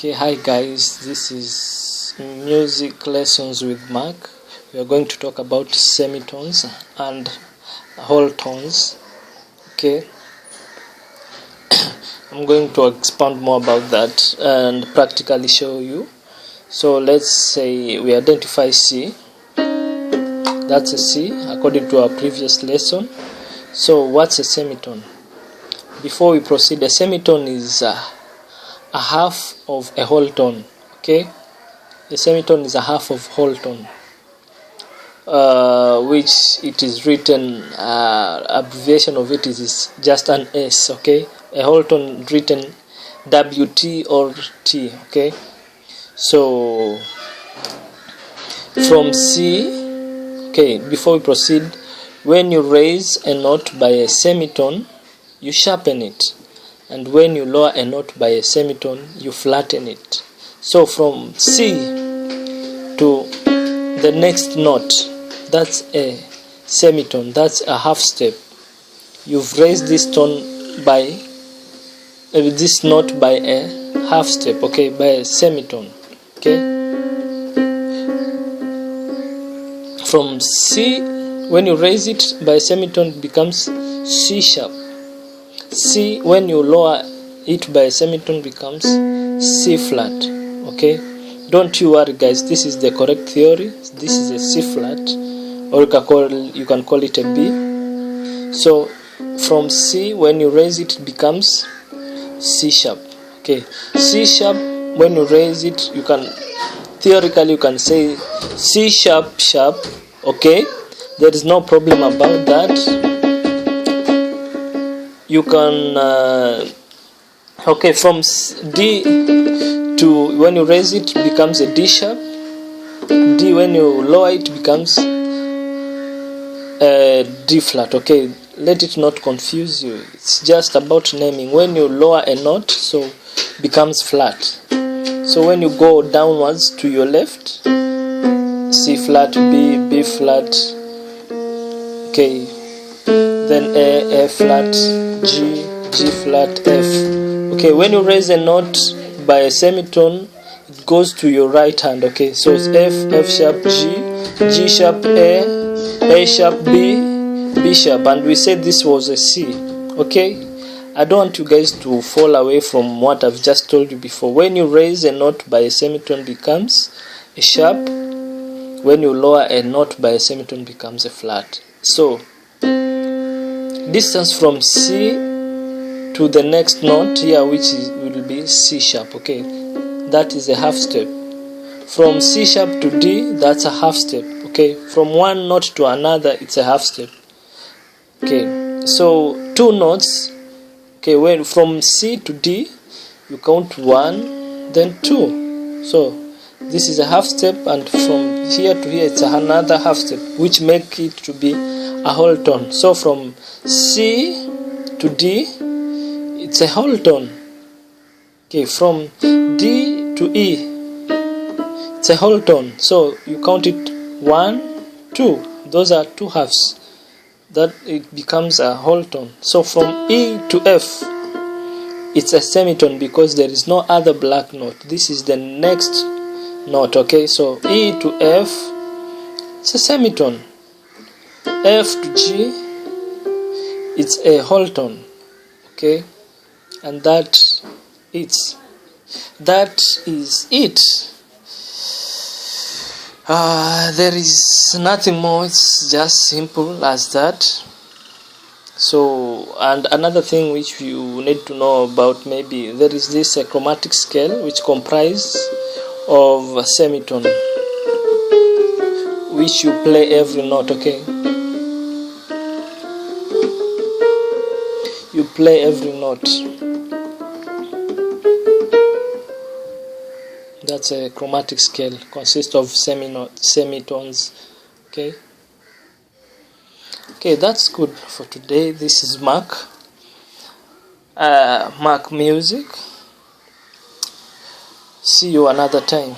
Okay, hi guys, this is Music Lessons with Mark. We are going to talk about semitones and whole tones. Okay, I'm going to expound more about that and practically show you. So let's say we identify C. That's a C according to our previous lesson. So what's a semitone? Before we proceed, a semitone is a half of a whole tone. Okay, a semitone is a half of whole tone, which it is written, abbreviation of it is just an S. Okay, a whole tone written WT or T. Okay, so from C. Okay, before we proceed, when you raise a note by a semitone, you sharpen it, and when you lower a note by a semitone, you flatten it. So from C to the next note, that's a semitone, that's a half step. You've raised this tone by this note by a half step, okay, by a semitone. Okay, from C, when you raise it by a semitone, it becomes C sharp. C, when you lower it by a semitone, becomes C flat. Okay, don't you worry guys, this is the correct theory. This is a C flat, or you can call it a B. So from C, when you raise it, it becomes C sharp. Okay, C sharp, when you raise it, you can theoretically you can say C sharp sharp. Okay, there is no problem about that. You can okay, from D to when you raise it, becomes a D sharp. D, when you lower it, becomes a D flat. Okay, let it not confuse you. It's just about naming. When you lower a note, so becomes flat. So when you go downwards to your left, C flat, B flat. Okay, then A flat, G flat, F. Okay, when you raise a note by a semitone, it goes to your right hand. Okay, so it's F sharp, G sharp, A sharp, B sharp, and we said this was a C. Okay, I don't want you guys to fall away from what I've just told you before. When you raise a note by a semitone, becomes a sharp. When you lower a note by a semitone, becomes a flat. So distance from C to the next note here, which will be C sharp. Okay, that is a half step. From C sharp to D, that's a half step. Okay, from one note to another, it's a half step. Okay, so two notes. Okay, when from C to D, you count 1, then 2. So this is a half step, and from here to here, it's another half step, which make it to be a whole tone. So from C to D, it's a whole tone. Okay, from D to E, it's a whole tone. So you count it 1, 2. Those are two halves. That it becomes a whole tone. So from E to F, it's a semitone because there is no other black note. This is the next note. Okay, so E to F, it's a semitone. F to G, it's a whole tone. Okay, and that is it. There is nothing more. It's just simple as that. So, and another thing which you need to know about, maybe there is this chromatic scale which comprises of a semitone, which you play every note. Okay, you play every note. That's a chromatic scale, consists of semitones. Okay, that's good for today. This is Mark Music. See you another time.